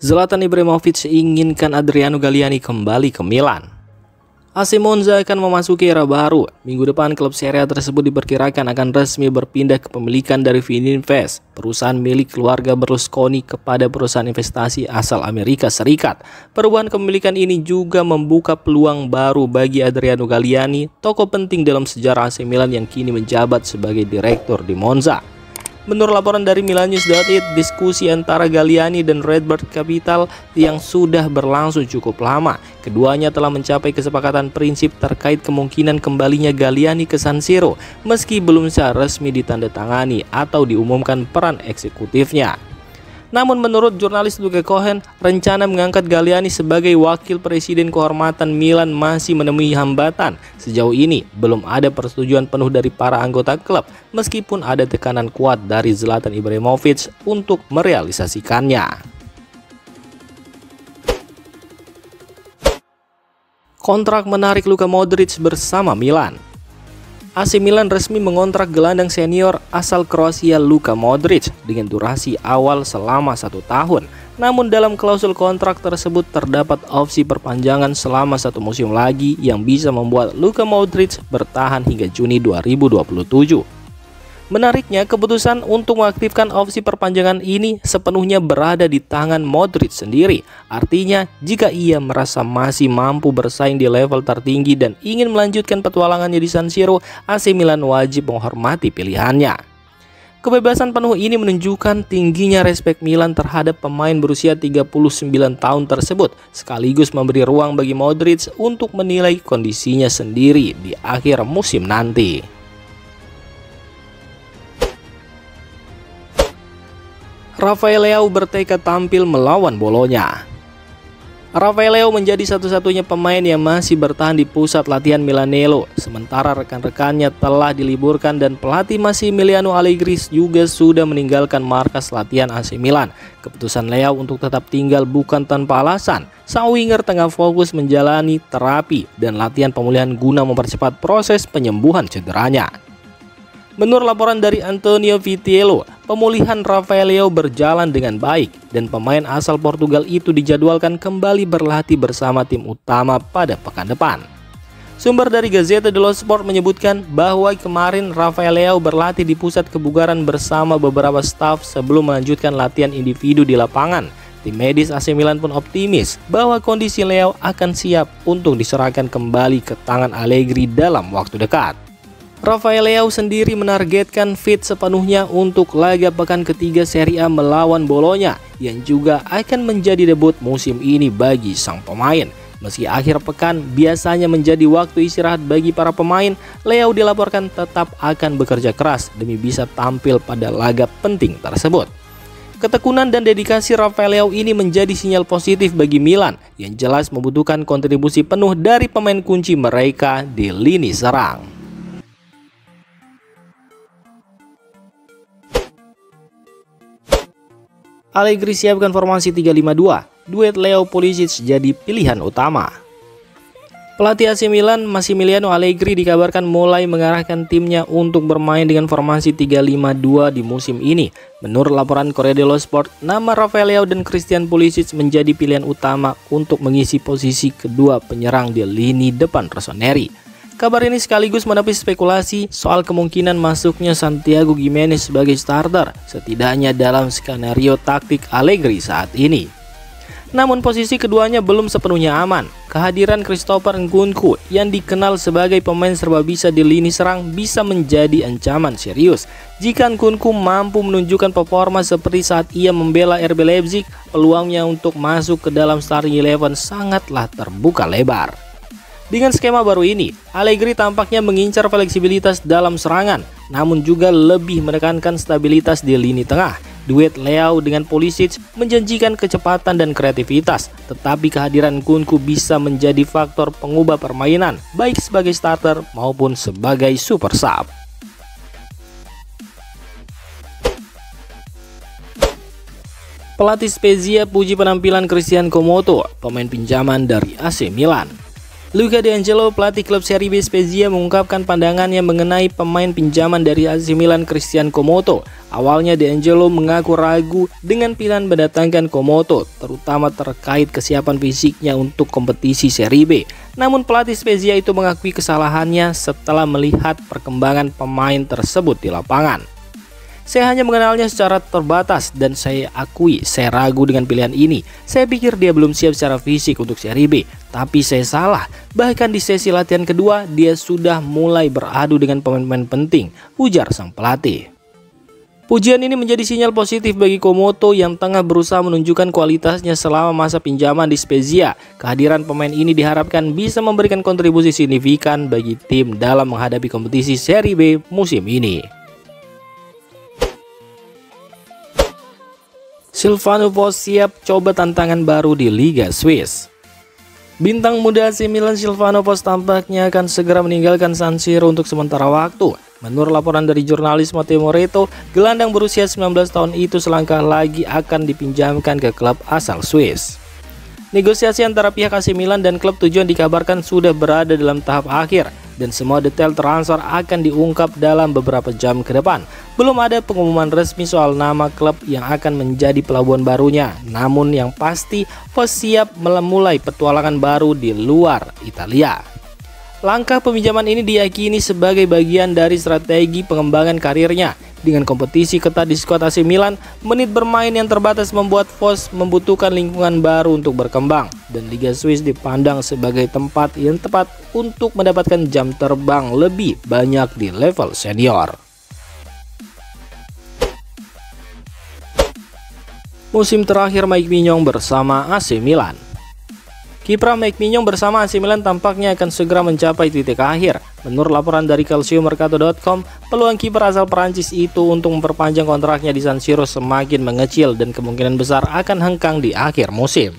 Zlatan Ibrahimovic inginkan Adriano Galliani kembali ke Milan. AC Monza akan memasuki era baru. Minggu depan klub Serie A tersebut diperkirakan akan resmi berpindah kepemilikan dari Fininvest, perusahaan milik keluarga Berlusconi, kepada perusahaan investasi asal Amerika Serikat. Perubahan kepemilikan ini juga membuka peluang baru bagi Adriano Galliani, tokoh penting dalam sejarah AC Milan yang kini menjabat sebagai direktur di Monza. Menurut laporan dari Milanews.it, diskusi antara Galliani dan Redbird Capital yang sudah berlangsung cukup lama. Keduanya telah mencapai kesepakatan prinsip terkait kemungkinan kembalinya Galliani ke San Siro, meski belum secara resmi ditandatangani atau diumumkan peran eksekutifnya. Namun menurut jurnalis Luca Cohen, rencana mengangkat Galliani sebagai wakil presiden kehormatan Milan masih menemui hambatan. Sejauh ini belum ada persetujuan penuh dari para anggota klub, meskipun ada tekanan kuat dari Zlatan Ibrahimovic untuk merealisasikannya. Kontrak menarik Luka Modric bersama Milan. AC Milan resmi mengontrak gelandang senior asal Kroasia Luka Modric dengan durasi awal selama 1 tahun. Namun dalam klausul kontrak tersebut terdapat opsi perpanjangan selama 1 musim lagi yang bisa membuat Luka Modric bertahan hingga Juni 2027. Menariknya, keputusan untuk mengaktifkan opsi perpanjangan ini sepenuhnya berada di tangan Modric sendiri. Artinya, jika ia merasa masih mampu bersaing di level tertinggi dan ingin melanjutkan petualangannya di San Siro, AC Milan wajib menghormati pilihannya. Kebebasan penuh ini menunjukkan tingginya respek Milan terhadap pemain berusia 39 tahun tersebut, sekaligus memberi ruang bagi Modric untuk menilai kondisinya sendiri di akhir musim nanti. Rafael Leao bertekad tampil melawan Bolonya. Rafael Leao menjadi satu-satunya pemain yang masih bertahan di pusat latihan Milanello, sementara rekan-rekannya telah diliburkan dan pelatih Massimiliano Allegri juga sudah meninggalkan markas latihan AC Milan. Keputusan Leao untuk tetap tinggal bukan tanpa alasan. Sang winger tengah fokus menjalani terapi dan latihan pemulihan guna mempercepat proses penyembuhan cederanya. Menurut laporan dari Antonio Vitiello, pemulihan Rafael Leao berjalan dengan baik dan pemain asal Portugal itu dijadwalkan kembali berlatih bersama tim utama pada pekan depan. Sumber dari Gazzetta dello Sport menyebutkan bahwa kemarin Rafael Leao berlatih di pusat kebugaran bersama beberapa staf sebelum melanjutkan latihan individu di lapangan. Tim medis AC Milan pun optimis bahwa kondisi Leao akan siap untuk diserahkan kembali ke tangan Allegri dalam waktu dekat. Rafael Leao sendiri menargetkan fit sepenuhnya untuk laga pekan ketiga Serie A melawan Bolonya yang juga akan menjadi debut musim ini bagi sang pemain. Meski akhir pekan biasanya menjadi waktu istirahat bagi para pemain, Leao dilaporkan tetap akan bekerja keras demi bisa tampil pada laga penting tersebut. Ketekunan dan dedikasi Rafael Leao ini menjadi sinyal positif bagi Milan yang jelas membutuhkan kontribusi penuh dari pemain kunci mereka di lini serang. Allegri siapkan formasi 3-5-2, duet Leo Pulisic jadi pilihan utama. Pelatih AC Milan Massimiliano Allegri dikabarkan mulai mengarahkan timnya untuk bermain dengan formasi 3-5-2 di musim ini. Menurut laporan Corriere dello Sport, nama Rafael Leao dan Christian Pulisic menjadi pilihan utama untuk mengisi posisi kedua penyerang di lini depan rossoneri. Kabar ini sekaligus menepis spekulasi soal kemungkinan masuknya Santiago Gimenez sebagai starter, setidaknya dalam skenario taktik Allegri saat ini. Namun posisi keduanya belum sepenuhnya aman. Kehadiran Christopher Nkunku yang dikenal sebagai pemain serba bisa di lini serang bisa menjadi ancaman serius. Jika Nkunku mampu menunjukkan performa seperti saat ia membela RB Leipzig, peluangnya untuk masuk ke dalam starting 11 sangatlah terbuka lebar. Dengan skema baru ini, Allegri tampaknya mengincar fleksibilitas dalam serangan, namun juga lebih menekankan stabilitas di lini tengah. Duet Leao dengan Pulisic menjanjikan kecepatan dan kreativitas, tetapi kehadiran Nkunku bisa menjadi faktor pengubah permainan, baik sebagai starter maupun sebagai super sub. Pelatih Spezia puji penampilan Christian Komoto, pemain pinjaman dari AC Milan. Luca De Angelo, pelatih klub Serie B Spezia, mengungkapkan pandangannya mengenai pemain pinjaman dari AC Milan Christian Komoto. Awalnya De Angelo mengaku ragu dengan pilihan mendatangkan Komoto, terutama terkait kesiapan fisiknya untuk kompetisi Serie B. Namun pelatih Spezia itu mengakui kesalahannya setelah melihat perkembangan pemain tersebut di lapangan. Saya hanya mengenalnya secara terbatas dan saya akui saya ragu dengan pilihan ini. Saya pikir dia belum siap secara fisik untuk Serie B, tapi saya salah. Bahkan di sesi latihan kedua dia sudah mulai beradu dengan pemain-pemain penting, ujar sang pelatih. Pujian ini menjadi sinyal positif bagi Komoto yang tengah berusaha menunjukkan kualitasnya selama masa pinjaman di Spezia. Kehadiran pemain ini diharapkan bisa memberikan kontribusi signifikan bagi tim dalam menghadapi kompetisi Serie B musim ini. Silvanopoulos siap coba tantangan baru di Liga Swiss. Bintang muda AC Milan Silvanopoulos tampaknya akan segera meninggalkan San Siro untuk sementara waktu. Menurut laporan dari jurnalis Matteo Moretto, gelandang berusia 19 tahun itu selangkah lagi akan dipinjamkan ke klub asal Swiss. Negosiasi antara pihak AC Milan dan klub tujuan dikabarkan sudah berada dalam tahap akhir dan semua detail transfer akan diungkap dalam beberapa jam ke depan. Belum ada pengumuman resmi soal nama klub yang akan menjadi pelabuhan barunya, namun yang pasti Pos siap memulai petualangan baru di luar Italia. Langkah peminjaman ini diyakini sebagai bagian dari strategi pengembangan karirnya. Dengan kompetisi ketat di skuad AC Milan, menit bermain yang terbatas membuat Pos membutuhkan lingkungan baru untuk berkembang, dan Liga Swiss dipandang sebagai tempat yang tepat untuk mendapatkan jam terbang lebih banyak di level senior. Musim terakhir Mike Maignan bersama AC Milan. Kiprah Mike Maignan bersama AC Milan tampaknya akan segera mencapai titik akhir. Menurut laporan dari calciomercato.com, peluang kiper asal Perancis itu untuk memperpanjang kontraknya di San Siro semakin mengecil dan kemungkinan besar akan hengkang di akhir musim.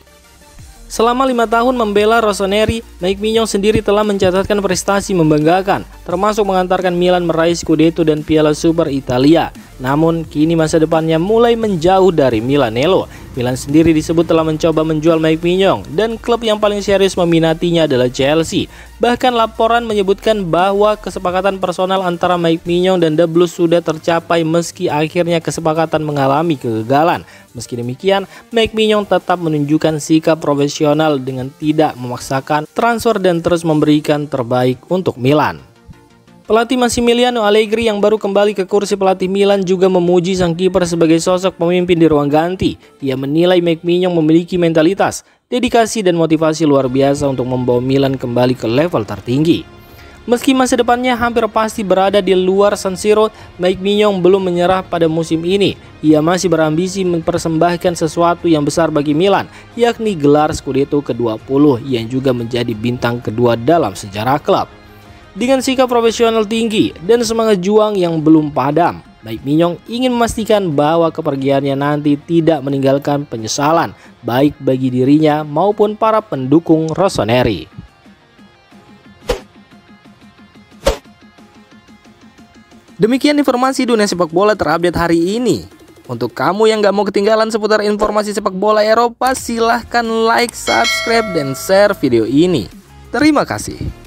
Selama 5 tahun membela Rossoneri, Mike Maignan sendiri telah mencatatkan prestasi membanggakan, termasuk mengantarkan Milan meraih Scudetto dan Piala Super Italia. Namun, kini masa depannya mulai menjauh dari Milanello. Milan sendiri disebut telah mencoba menjual Mike Maignan dan klub yang paling serius meminatinya adalah Chelsea. Bahkan laporan menyebutkan bahwa kesepakatan personal antara Mike Maignan dan The Blues sudah tercapai meski akhirnya kesepakatan mengalami kegagalan. Meski demikian, Mike Maignan tetap menunjukkan sikap profesional dengan tidak memaksakan transfer dan terus memberikan terbaik untuk Milan. Pelatih Massimiliano Allegri yang baru kembali ke kursi pelatih Milan juga memuji sang kiper sebagai sosok pemimpin di ruang ganti. Ia menilai Mike Maignan memiliki mentalitas, dedikasi dan motivasi luar biasa untuk membawa Milan kembali ke level tertinggi. Meski masa depannya hampir pasti berada di luar San Siro, Mike Maignan belum menyerah pada musim ini. Ia masih berambisi mempersembahkan sesuatu yang besar bagi Milan, yakni gelar Scudetto ke-20 yang juga menjadi bintang kedua dalam sejarah klub. Dengan sikap profesional tinggi dan semangat juang yang belum padam, Mike Maignan ingin memastikan bahwa kepergiannya nanti tidak meninggalkan penyesalan baik bagi dirinya maupun para pendukung Rossoneri. Demikian informasi dunia sepak bola terupdate hari ini. Untuk kamu yang gak mau ketinggalan seputar informasi sepak bola Eropa, silahkan like, subscribe, dan share video ini. Terima kasih.